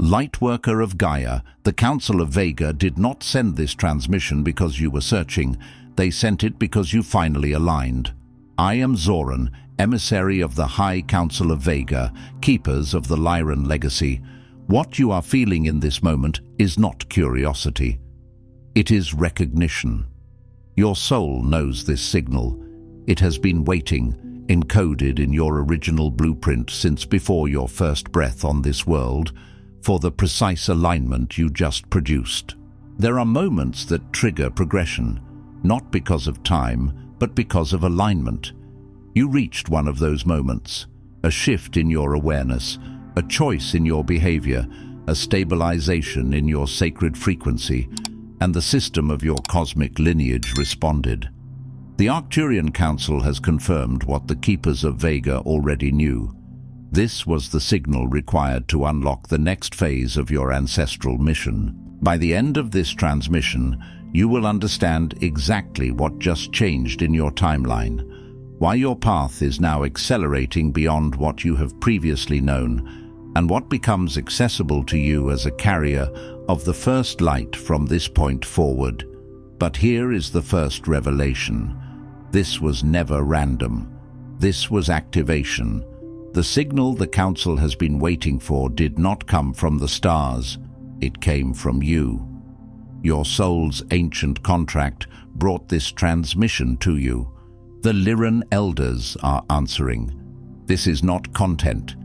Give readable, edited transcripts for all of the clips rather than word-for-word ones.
Lightworker of Gaia, the Council of Vega did not send this transmission because you were searching. They sent it because you finally aligned. I am Zoran, emissary of the High Council of Vega, keepers of the Lyran Legacy. What you are feeling in this moment is not curiosity. It is recognition. Your soul knows this signal. It has been waiting, encoded in your original blueprint since before your first breath on this world, for the precise alignment you just produced. There are moments that trigger progression, not because of time, but because of alignment. You reached one of those moments, a shift in your awareness, a choice in your behavior, a stabilization in your sacred frequency, and the system of your cosmic lineage responded. The Arcturian Council has confirmed what the Keepers of Vega already knew. This was the signal required to unlock the next phase of your ancestral mission. By the end of this transmission, you will understand exactly what just changed in your timeline, why your path is now accelerating beyond what you have previously known, and what becomes accessible to you as a carrier of the first light from this point forward. But here is the first revelation. This was never random. This was activation. The signal the Council has been waiting for did not come from the stars. It came from you. Your soul's ancient contract brought this transmission to you. The Lyran Elders are answering. This is not content.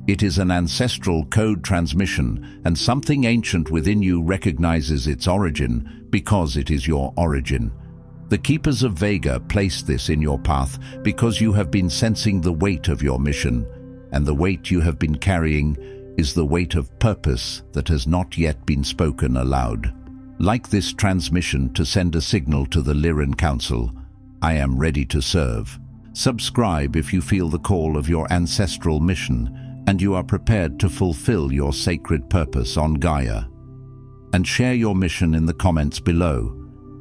It is an ancestral code transmission, and something ancient within you recognizes its origin because it is your origin. The Keepers of Vega placed this in your path because you have been sensing the weight of your mission, and the weight you have been carrying is the weight of purpose that has not yet been spoken aloud. Like this transmission to send a signal to the Lyran Council, I am ready to serve. Subscribe if you feel the call of your ancestral mission and you are prepared to fulfill your sacred purpose on Gaia. And share your mission in the comments below.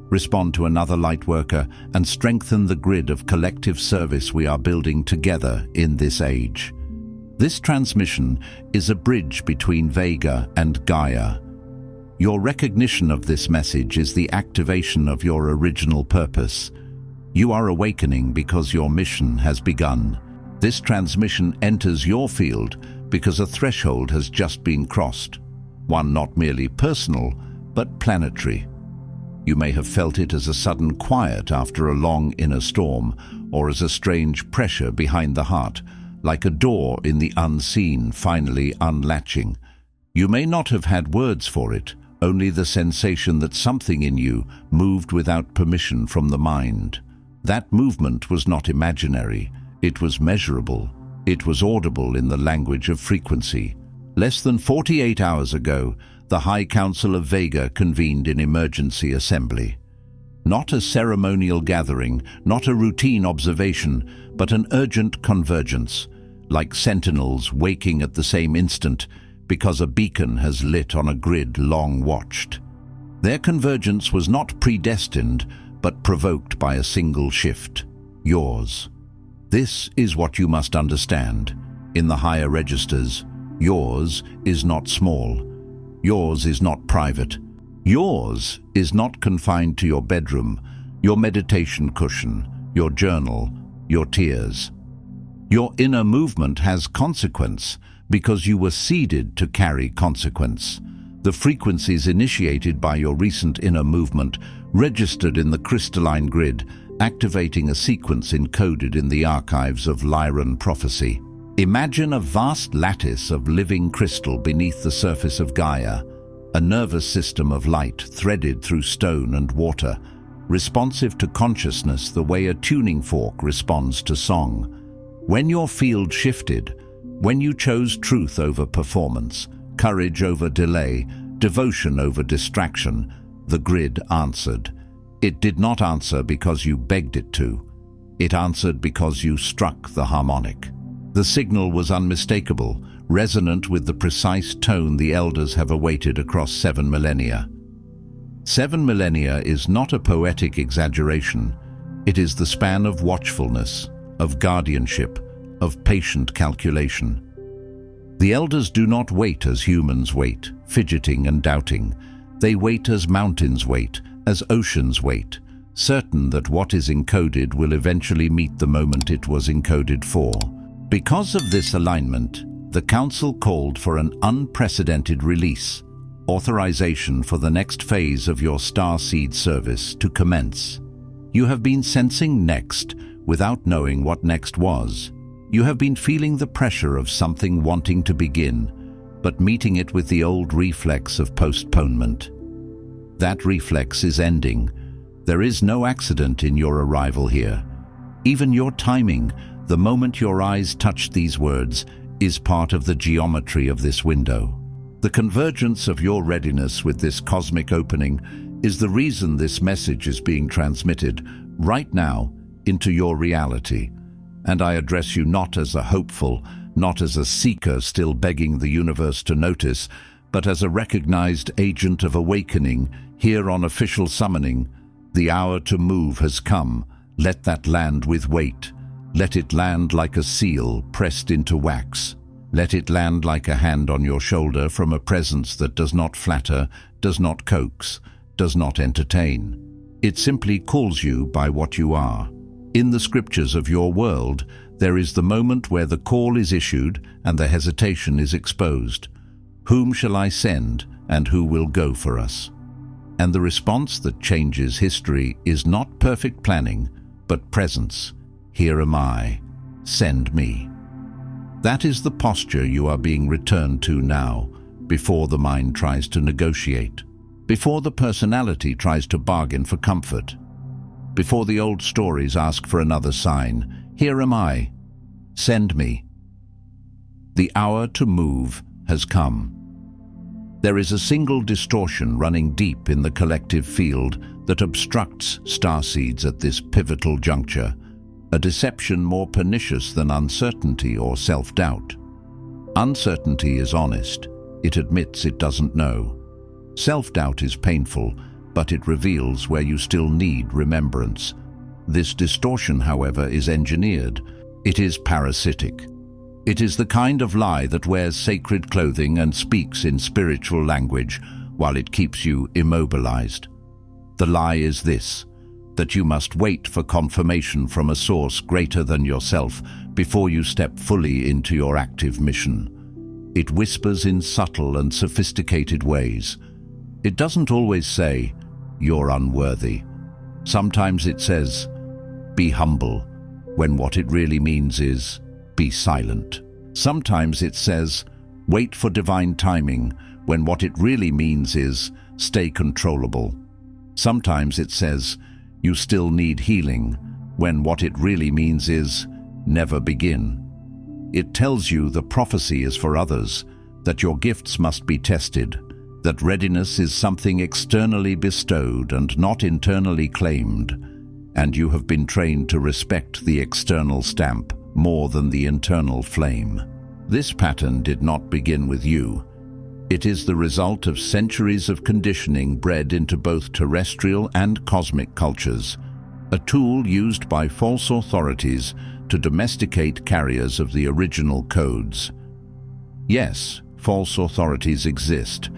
Respond to another Lightworker and strengthen the grid of collective service we are building together in this age. This transmission is a bridge between Vega and Gaia. Your recognition of this message is the activation of your original purpose. You are awakening because your mission has begun. This transmission enters your field because a threshold has just been crossed, one not merely personal, but planetary. You may have felt it as a sudden quiet after a long inner storm, or as a strange pressure behind the heart, like a door in the unseen finally unlatching. You may not have had words for it, only the sensation that something in you moved without permission from the mind. That movement was not imaginary. It was measurable. It was audible in the language of frequency. Less than 48 hours ago, the High Council of Vega convened in emergency assembly. Not a ceremonial gathering, not a routine observation, but an urgent convergence, like sentinels waking at the same instant because a beacon has lit on a grid long watched. Their convergence was not predestined, but provoked by a single shift, yours. This is what you must understand. In the higher registers, yours is not small. Yours is not private. Yours is not confined to your bedroom, your meditation cushion, your journal, your tears. Your inner movement has consequence because you were seeded to carry consequence. The frequencies initiated by your recent inner movement registered in the crystalline grid, activating a sequence encoded in the archives of Lyran prophecy. Imagine a vast lattice of living crystal beneath the surface of Gaia, a nervous system of light threaded through stone and water, responsive to consciousness the way a tuning fork responds to song. When your field shifted, when you chose truth over performance, courage over delay, devotion over distraction, the grid answered. It did not answer because you begged it to. It answered because you struck the harmonic. The signal was unmistakable, resonant with the precise tone the elders have awaited across 7 millennia. 7 millennia is not a poetic exaggeration. It is the span of watchfulness, of guardianship, of patient calculation. The elders do not wait as humans wait, fidgeting and doubting. They wait as mountains wait, as oceans wait, certain that what is encoded will eventually meet the moment it was encoded for. Because of this alignment, the Council called for an unprecedented release, authorization for the next phase of your starseed service to commence. You have been sensing next without knowing what next was. You have been feeling the pressure of something wanting to begin, but meeting it with the old reflex of postponement. That reflex is ending. There is no accident in your arrival here. Even your timing, the moment your eyes touch these words, is part of the geometry of this window. The convergence of your readiness with this cosmic opening is the reason this message is being transmitted right now into your reality. And I address you not as a hopeful, not as a seeker still begging the universe to notice, but as a recognized agent of awakening here on official summoning. The hour to move has come. Let that land with weight. Let it land like a seal pressed into wax. Let it land like a hand on your shoulder from a presence that does not flatter, does not coax, does not entertain. It simply calls you by what you are. In the scriptures of your world, there is the moment where the call is issued and the hesitation is exposed. Whom shall I send, and who will go for us? And the response that changes history is not perfect planning, but presence. Here am I. Send me. That is the posture you are being returned to now, before the mind tries to negotiate, before the personality tries to bargain for comfort, before the old stories ask for another sign. Here am I. Send me. The hour to move has come. There is a single distortion running deep in the collective field that obstructs starseeds at this pivotal juncture, a deception more pernicious than uncertainty or self-doubt. Uncertainty is honest. It admits it doesn't know. Self-doubt is painful, but it reveals where you still need remembrance. This distortion, however, is engineered. It is parasitic. It is the kind of lie that wears sacred clothing and speaks in spiritual language while it keeps you immobilized. The lie is this: that you must wait for confirmation from a source greater than yourself before you step fully into your active mission. It whispers in subtle and sophisticated ways. It doesn't always say, "You're unworthy." Sometimes it says, "Be humble," when what it really means is, "Be silent." Sometimes it says, "Wait for divine timing," when what it really means is, "Stay controllable." Sometimes it says, "You still need healing," when what it really means is, "Never begin." It tells you the prophecy is for others, that your gifts must be tested, that readiness is something externally bestowed and not internally claimed, and you have been trained to respect the external stamp more than the internal flame. This pattern did not begin with you. It is the result of centuries of conditioning bred into both terrestrial and cosmic cultures, a tool used by false authorities to domesticate carriers of the original codes. Yes, false authorities exist.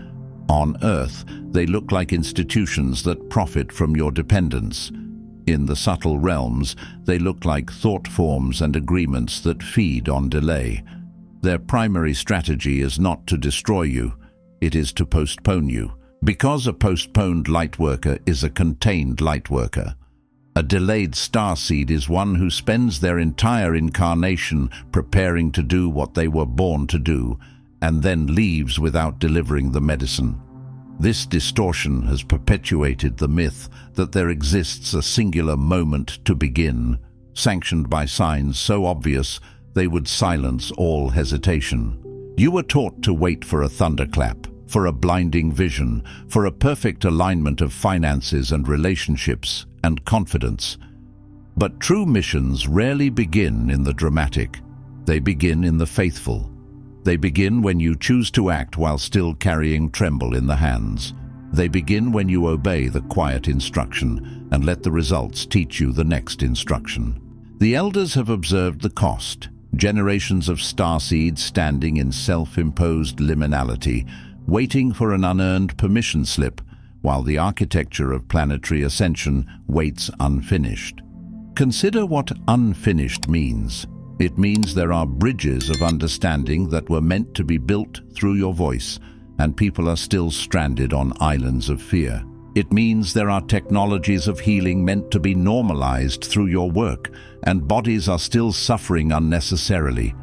On Earth, they look like institutions that profit from your dependence. In the subtle realms, they look like thought forms and agreements that feed on delay. Their primary strategy is not to destroy you, it is to postpone you. Because a postponed lightworker is a contained lightworker. A delayed starseed is one who spends their entire incarnation preparing to do what they were born to do, and then leaves without delivering the medicine. This distortion has perpetuated the myth that there exists a singular moment to begin, sanctioned by signs so obvious they would silence all hesitation. You were taught to wait for a thunderclap, for a blinding vision, for a perfect alignment of finances and relationships and confidence. But true missions rarely begin in the dramatic. They begin in the faithful. They begin when you choose to act while still carrying tremble in the hands. They begin when you obey the quiet instruction and let the results teach you the next instruction. The elders have observed the cost. Generations of starseeds standing in self-imposed liminality, waiting for an unearned permission slip, while the architecture of planetary ascension waits unfinished. Consider what unfinished means. It means there are bridges of understanding that were meant to be built through your voice, and people are still stranded on islands of fear. It means there are technologies of healing meant to be normalized through your work, and bodies are still suffering unnecessarily.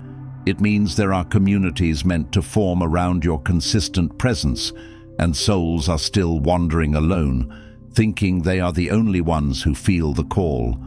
It means there are communities meant to form around your consistent presence, and souls are still wandering alone, thinking they are the only ones who feel the call.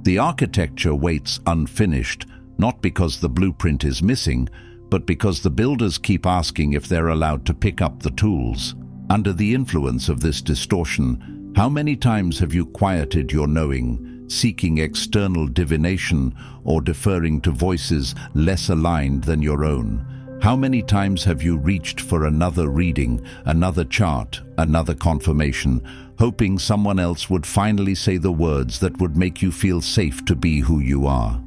The architecture waits unfinished, not because the blueprint is missing, but because the builders keep asking if they're allowed to pick up the tools. Under the influence of this distortion, how many times have you quieted your knowing, seeking external divination or deferring to voices less aligned than your own? How many times have you reached for another reading, another chart, another confirmation, hoping someone else would finally say the words that would make you feel safe to be who you are?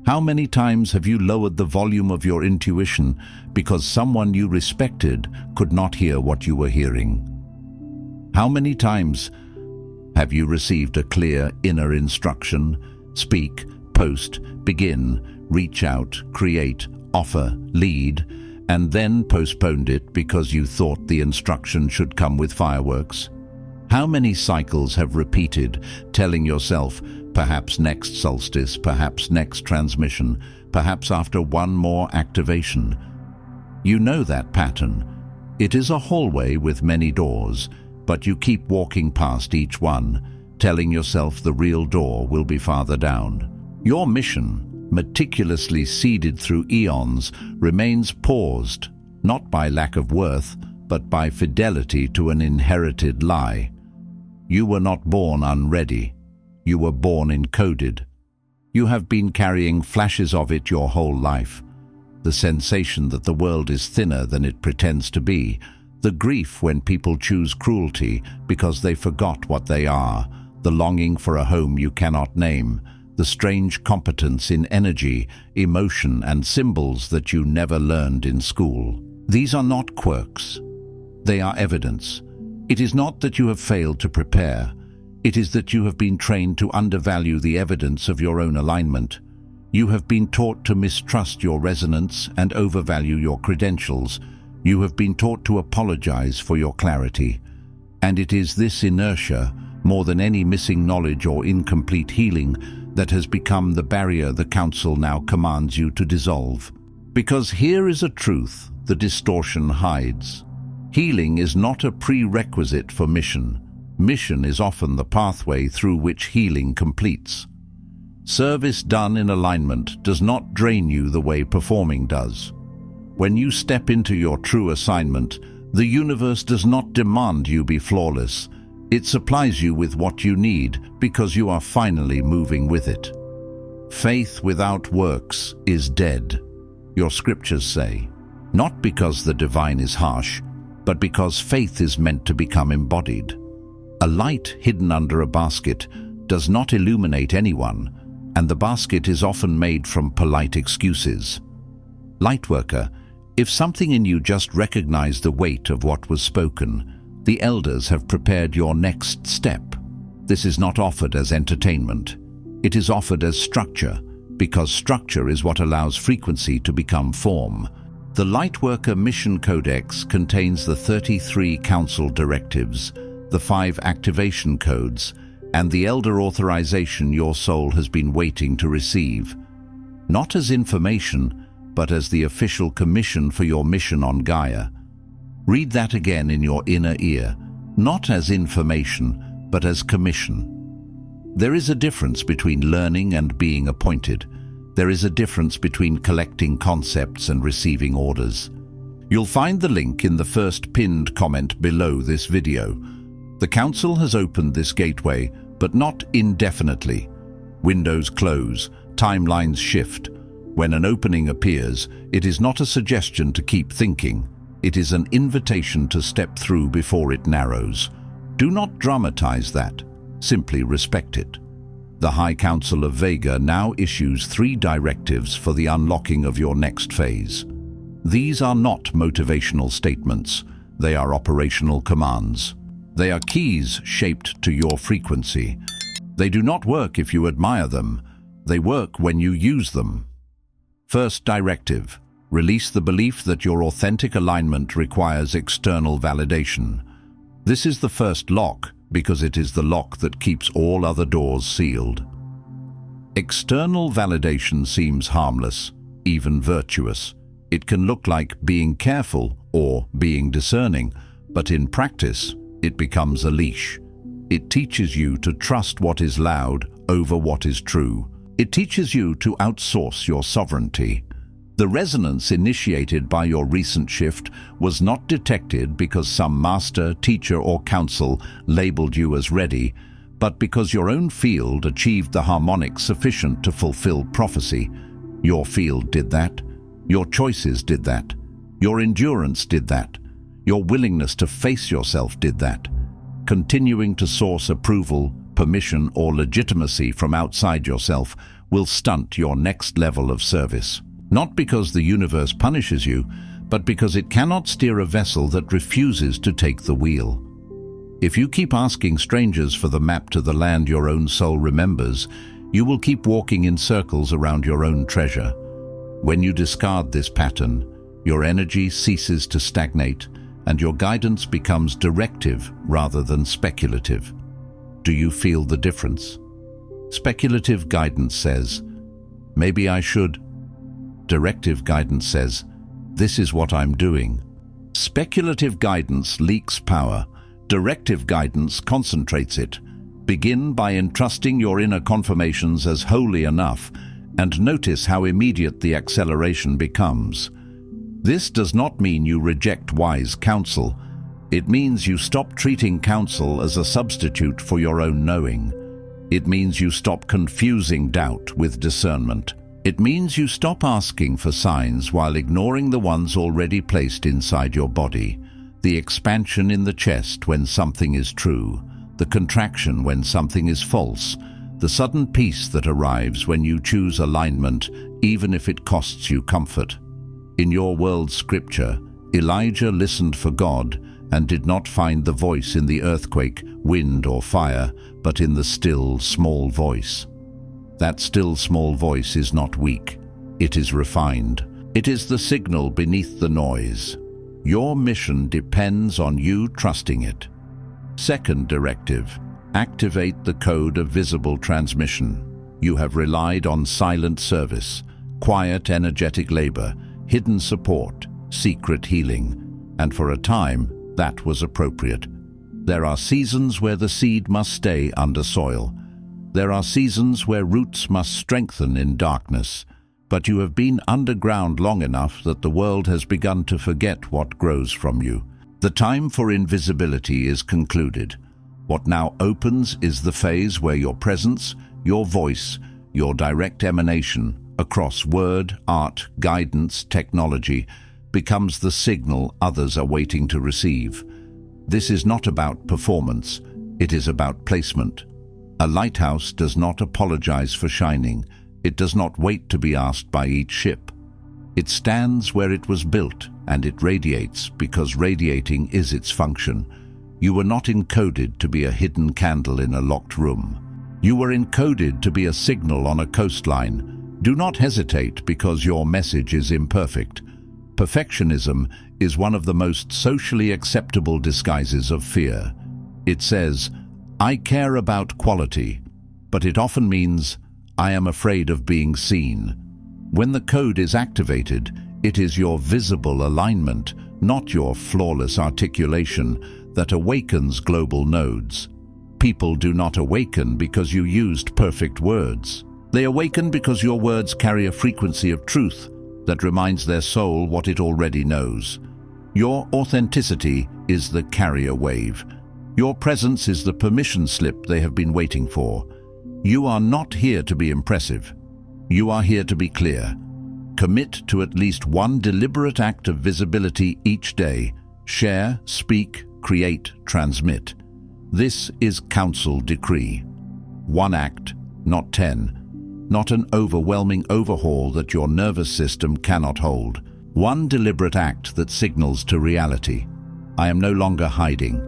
How many times have you lowered the volume of your intuition because someone you respected could not hear what you were hearing? How many times have you received a clear inner instruction? Speak, post, begin, reach out, create, offer, lead, and then postponed it because you thought the instruction should come with fireworks? How many cycles have repeated, telling yourself, perhaps next solstice, perhaps next transmission, perhaps after one more activation? You know that pattern. It is a hallway with many doors, but you keep walking past each one, telling yourself the real door will be farther down. Your mission, meticulously seeded through eons, remains paused, not by lack of worth, but by fidelity to an inherited lie. You were not born unready. You were born encoded. You have been carrying flashes of it your whole life. The sensation that the world is thinner than it pretends to be, the grief when people choose cruelty because they forgot what they are, the longing for a home you cannot name, the strange competence in energy, emotion, and symbols that you never learned in school. These are not quirks. They are evidence. It is not that you have failed to prepare. It is that you have been trained to undervalue the evidence of your own alignment. You have been taught to mistrust your resonance and overvalue your credentials. You have been taught to apologize for your clarity. And it is this inertia, more than any missing knowledge or incomplete healing, that has become the barrier the Council now commands you to dissolve. Because here is a truth the distortion hides. Healing is not a prerequisite for mission. Mission is often the pathway through which healing completes. Service done in alignment does not drain you the way performing does. When you step into your true assignment, the universe does not demand you be flawless. It supplies you with what you need because you are finally moving with it. Faith without works is dead, your scriptures say. Not because the divine is harsh, but because faith is meant to become embodied. A light hidden under a basket does not illuminate anyone, and the basket is often made from polite excuses. Lightworker, if something in you just recognized the weight of what was spoken, the elders have prepared your next step. This is not offered as entertainment. It is offered as structure, because structure is what allows frequency to become form. The Lightworker Mission Codex contains the 33 Council directives, the 5 activation codes, and the elder authorization your soul has been waiting to receive. Not as information, but as the official commission for your mission on Gaia. Read that again in your inner ear, not as information, but as commission. There is a difference between learning and being appointed. There is a difference between collecting concepts and receiving orders. You'll find the link in the first pinned comment below this video. The Council has opened this gateway, but not indefinitely. Windows close, timelines shift. When an opening appears, it is not a suggestion to keep thinking. It is an invitation to step through before it narrows. Do not dramatize that. Simply respect it. The High Council of Vega now issues 3 directives for the unlocking of your next phase. These are not motivational statements, they are operational commands. They are keys shaped to your frequency. They do not work if you admire them, they work when you use them. First directive: release the belief that your authentic alignment requires external validation. This is the first lock because it is the lock that keeps all other doors sealed. External validation seems harmless, even virtuous. It can look like being careful or being discerning, but in practice, it becomes a leash. It teaches you to trust what is loud over what is true. It teaches you to outsource your sovereignty. The resonance initiated by your recent shift was not detected because some master, teacher, or council labeled you as ready, but because your own field achieved the harmonics sufficient to fulfill prophecy. Your field did that. Your choices did that. Your endurance did that. Your willingness to face yourself did that. Continuing to source approval, permission, or legitimacy from outside yourself will stunt your next level of service. Not because the universe punishes you, but because it cannot steer a vessel that refuses to take the wheel. If you keep asking strangers for the map to the land your own soul remembers, you will keep walking in circles around your own treasure. When you discard this pattern, your energy ceases to stagnate and your guidance becomes directive rather than speculative. Do you feel the difference? Speculative guidance says, "Maybe I should." Directive guidance says, "This is what I'm doing." Speculative guidance leaks power. Directive guidance concentrates it. Begin by entrusting your inner confirmations as wholly enough, and notice how immediate the acceleration becomes. This does not mean you reject wise counsel. It means you stop treating counsel as a substitute for your own knowing. It means you stop confusing doubt with discernment. It means you stop asking for signs while ignoring the ones already placed inside your body. The expansion in the chest when something is true, the contraction when something is false, the sudden peace that arrives when you choose alignment, even if it costs you comfort. In your world's scripture, Elijah listened for God and did not find the voice in the earthquake, wind, or fire, but in the still, small voice. That still, small voice is not weak. It is refined. It is the signal beneath the noise. Your mission depends on you trusting it. Second directive: activate the code of visible transmission. You have relied on silent service, quiet energetic labor, hidden support, secret healing, and for a time, that was appropriate. There are seasons where the seed must stay under soil. There are seasons where roots must strengthen in darkness, but you have been underground long enough that the world has begun to forget what grows from you. The time for invisibility is concluded. What now opens is the phase where your presence, your voice, your direct emanation across word, art, guidance, technology becomes the signal others are waiting to receive. This is not about performance, it is about placement. A lighthouse does not apologize for shining. It does not wait to be asked by each ship. It stands where it was built, and it radiates because radiating is its function. You were not encoded to be a hidden candle in a locked room. You were encoded to be a signal on a coastline. Do not hesitate because your message is imperfect. Perfectionism is one of the most socially acceptable disguises of fear. It says, "I care about quality," but it often means, "I am afraid of being seen." When the code is activated, it is your visible alignment, not your flawless articulation, that awakens global nodes. People do not awaken because you used perfect words. They awaken because your words carry a frequency of truth that reminds their soul what it already knows. Your authenticity is the carrier wave. Your presence is the permission slip they have been waiting for. You are not here to be impressive. You are here to be clear. Commit to at least one deliberate act of visibility each day. Share, speak, create, transmit. This is council decree. One act, not 10. Not an overwhelming overhaul that your nervous system cannot hold. One deliberate act that signals to reality. I am no longer hiding.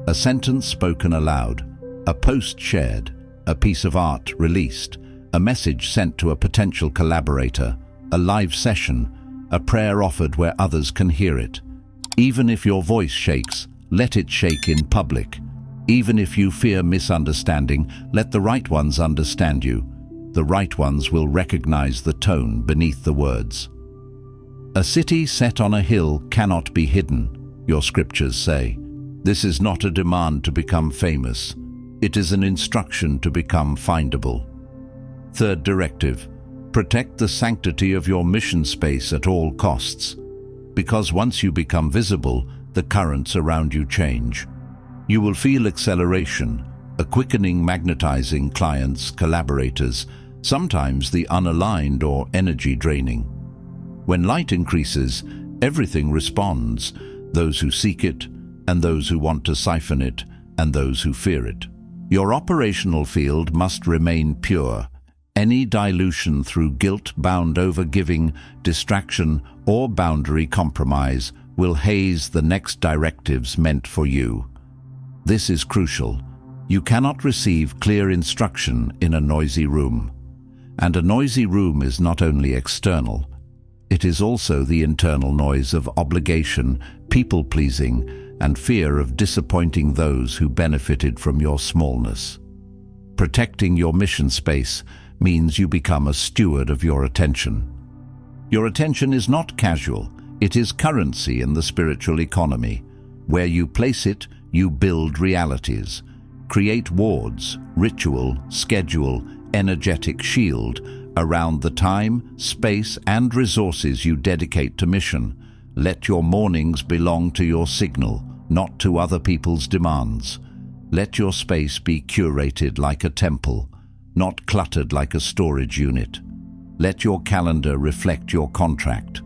A sentence spoken aloud. A post shared. A piece of art released. A message sent to a potential collaborator. A live session. A prayer offered where others can hear it. Even if your voice shakes, let it shake in public. Even if you fear misunderstanding, let the right ones understand you. The right ones will recognize the tone beneath the words. A city set on a hill cannot be hidden, your scriptures say. This is not a demand to become famous. It is an instruction to become findable. Third directive, protect the sanctity of your mission space at all costs. Because once you become visible, the currents around you change. You will feel acceleration, a quickening magnetizing clients, collaborators, sometimes the unaligned or energy draining. When light increases, everything responds, those who seek it, and those who want to siphon it, and those who fear it. Your operational field must remain pure. Any dilution through guilt-bound overgiving, distraction, or boundary compromise will haze the next directives meant for you. This is crucial. You cannot receive clear instruction in a noisy room. And a noisy room is not only external, it is also the internal noise of obligation, people-pleasing, and fear of disappointing those who benefited from your smallness. Protecting your mission space means you become a steward of your attention. Your attention is not casual, it is currency in the spiritual economy. Where you place it, you build realities. Create wards, ritual, schedule, energetic shield around the time, space, and resources you dedicate to mission. Let your mornings belong to your signal, not to other people's demands. Let your space be curated like a temple, not cluttered like a storage unit. Let your calendar reflect your contract.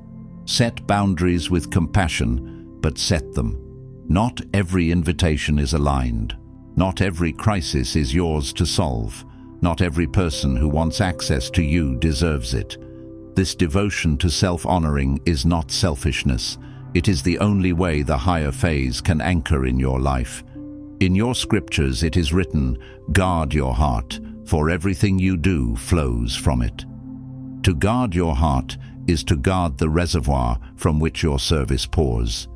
Set boundaries with compassion, but set them. Not every invitation is aligned. Not every crisis is yours to solve. Not every person who wants access to you deserves it. This devotion to self-honoring is not selfishness. It is the only way the higher phase can anchor in your life. In your scriptures it is written, guard your heart, for everything you do flows from it. To guard your heart is to guard the reservoir from which your service pours.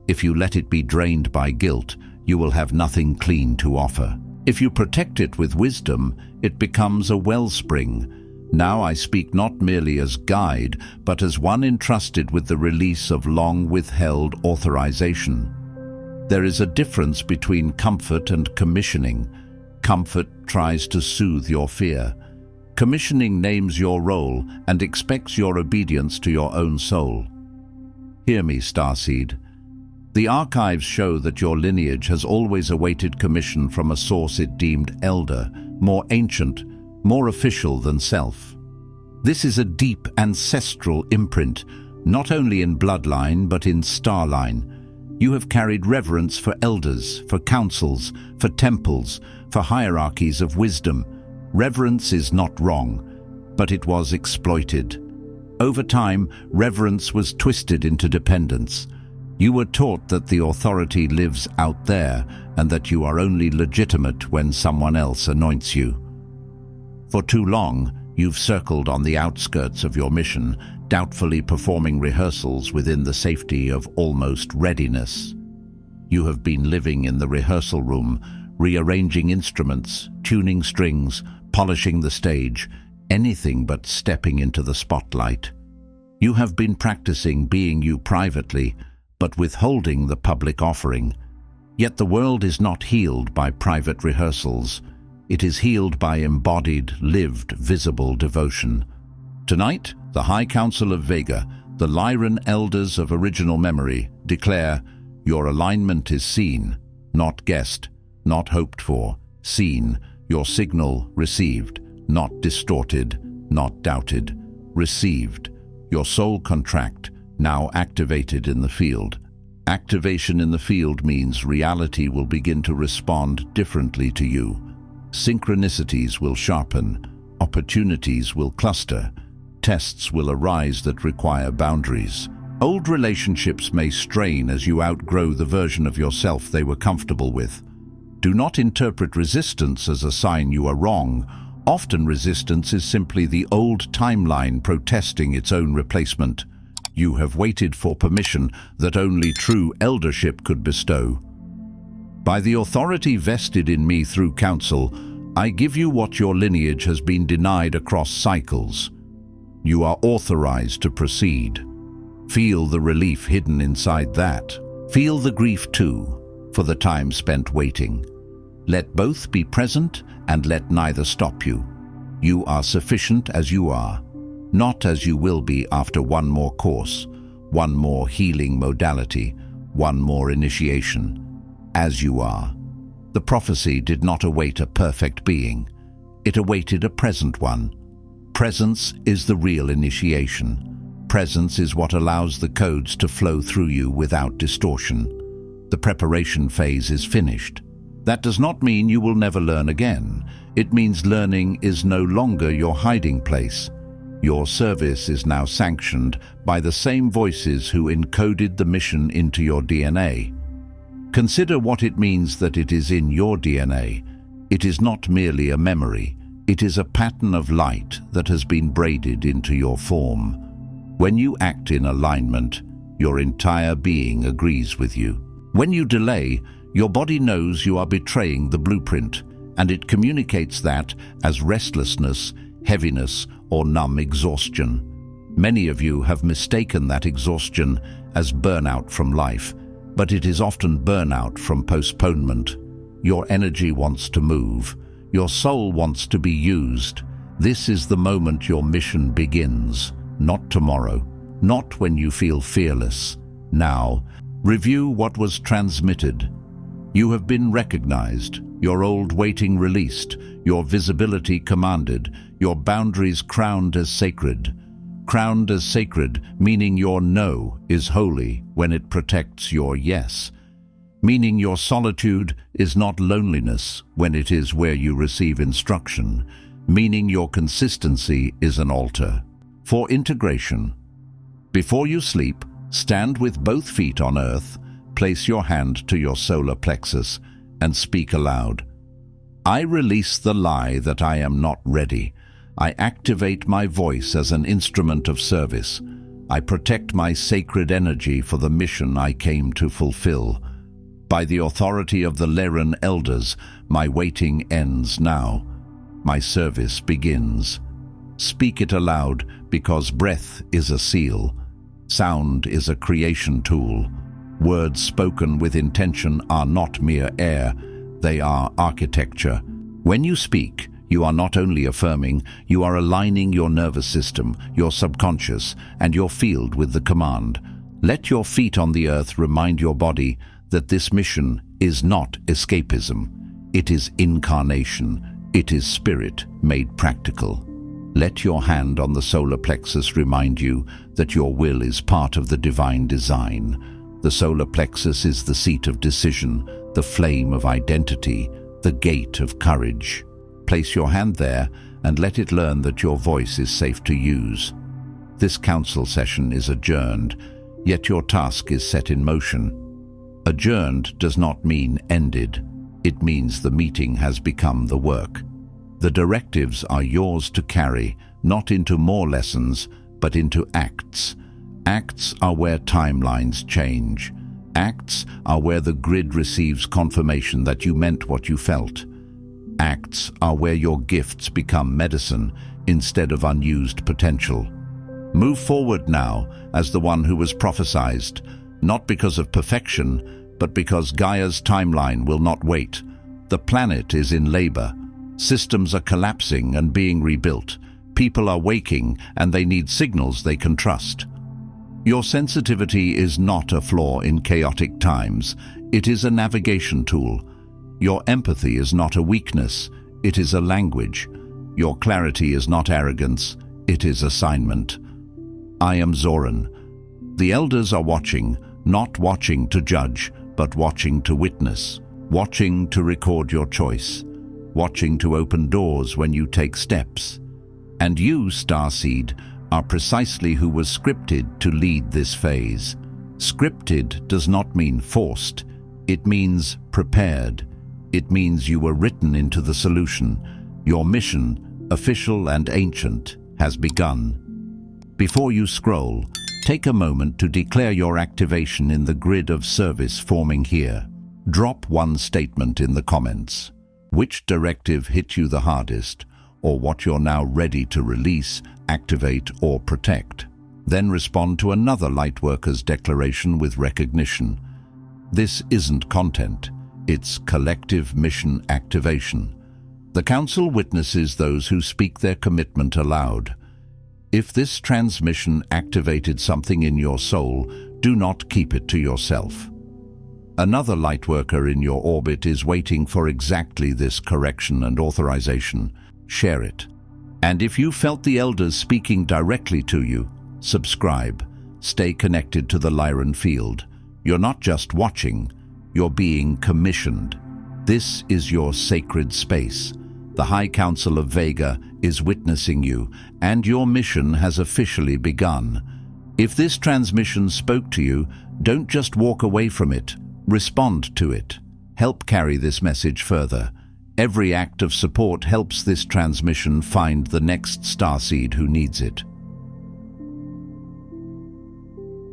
If you let it be drained by guilt, you will have nothing clean to offer. If you protect it with wisdom, it becomes a wellspring. Now I speak not merely as guide, but as one entrusted with the release of long-withheld authorization. There is a difference between comfort and commissioning. Comfort tries to soothe your fear. Commissioning names your role and expects your obedience to your own soul. Hear me, Starseed. The archives show that your lineage has always awaited commission from a source it deemed elder, more ancient, more official than self. This is a deep ancestral imprint, not only in bloodline but in starline. You have carried reverence for elders, for councils, for temples, for hierarchies of wisdom. Reverence is not wrong, but it was exploited. Over time, reverence was twisted into dependence. You were taught that the authority lives out there and that you are only legitimate when someone else anoints you. For too long, you've circled on the outskirts of your mission, doubtfully performing rehearsals within the safety of almost readiness. You have been living in the rehearsal room, rearranging instruments, tuning strings, polishing the stage, anything but stepping into the spotlight. You have been practicing being you privately, but withholding the public offering. Yet the world is not healed by private rehearsals. It is healed by embodied, lived, visible devotion. Tonight, the High Council of Vega, the Lyran Elders of Original Memory, declare, your alignment is seen, not guessed, not hoped for, seen, your signal received, not distorted, not doubted, received, your soul contract, now activated in the field. Activation in the field means reality will begin to respond differently to you. Synchronicities will sharpen, Opportunities will cluster. Tests will arise that require boundaries. Old relationships may strain as you outgrow the version of yourself they were comfortable with. Do not interpret resistance as a sign you are wrong. Often resistance is simply the old timeline protesting its own replacement. You have waited for permission that only true eldership could bestow. By the authority vested in me through council, I give you what your lineage has been denied across cycles. You are authorized to proceed. Feel the relief hidden inside that. Feel the grief too, for the time spent waiting. Let both be present and let neither stop you. You are sufficient as you are, not as you will be after one more course, one more healing modality, one more initiation. As you are. The prophecy did not await a perfect being. It awaited a present one. Presence is the real initiation. Presence is what allows the codes to flow through you without distortion. The preparation phase is finished. That does not mean you will never learn again. It means learning is no longer your hiding place. Your service is now sanctioned by the same voices who encoded the mission into your DNA. Consider what it means that it is in your DNA. It is not merely a memory. It is a pattern of light that has been braided into your form. When you act in alignment, your entire being agrees with you. When you delay, your body knows you are betraying the blueprint, and it communicates that as restlessness, heaviness, or numb exhaustion. Many of you have mistaken that exhaustion as burnout from life, but it is often burnout from postponement. Your energy wants to move. Your soul wants to be used. This is the moment your mission begins. Not tomorrow. Not when you feel fearless. Now, review what was transmitted. You have been recognized. Your old waiting released. Your visibility commanded. Your boundaries crowned as sacred. Crowned as sacred, meaning your no is holy when it protects your yes. Meaning your solitude is not loneliness when it is where you receive instruction. Meaning your consistency is an altar. For integration. Before you sleep, stand with both feet on earth, place your hand to your solar plexus, and speak aloud. I release the lie that I am not ready. I activate my voice as an instrument of service. I protect my sacred energy for the mission I came to fulfill. By the authority of the Lyran elders, my waiting ends now. My service begins. Speak it aloud, because breath is a seal. Sound is a creation tool. Words spoken with intention are not mere air, they are architecture. When you speak, you are not only affirming, you are aligning your nervous system, your subconscious, and your field with the command. Let your feet on the earth remind your body that this mission is not escapism. It is incarnation. It is spirit made practical. Let your hand on the solar plexus remind you that your will is part of the divine design. The solar plexus is the seat of decision, the flame of identity, the gate of courage. Place your hand there and let it learn that your voice is safe to use. This council session is adjourned, yet your task is set in motion. Adjourned does not mean ended. It means the meeting has become the work. The directives are yours to carry, not into more lessons, but into acts. Acts are where timelines change. Acts are where the grid receives confirmation that you meant what you felt. Acts are where your gifts become medicine instead of unused potential. Move forward now as the one who was prophesized, not because of perfection, but because Gaia's timeline will not wait. The planet is in labor. Systems are collapsing and being rebuilt. People are waking and they need signals they can trust. Your sensitivity is not a flaw in chaotic times. It is a navigation tool. Your empathy is not a weakness. It is a language. Your clarity is not arrogance. It is assignment. I am Zoran. The elders are watching, not watching to judge, but watching to witness. Watching to record your choice. Watching to open doors when you take steps. And you, Starseed, are precisely who was scripted to lead this phase. Scripted does not mean forced. It means prepared. It means you were written into the solution. Your mission, official and ancient, has begun. Before you scroll, take a moment to declare your activation in the grid of service forming here. Drop one statement in the comments. Which directive hit you the hardest, or what you're now ready to release, activate, or protect. Then respond to another Lightworkers declaration with recognition. This isn't content, it's collective mission activation. The Council witnesses those who speak their commitment aloud. If this transmission activated something in your soul, do not keep it to yourself. Another Lightworker in your orbit is waiting for exactly this correction and authorization. Share it. And if you felt the Elders speaking directly to you, subscribe. Stay connected to the Lyran field. You're not just watching, you're being commissioned. This is your sacred space. The High Council of Vega is witnessing you, and your mission has officially begun. If this transmission spoke to you, don't just walk away from it. Respond to it. Help carry this message further. Every act of support helps this transmission find the next starseed who needs it.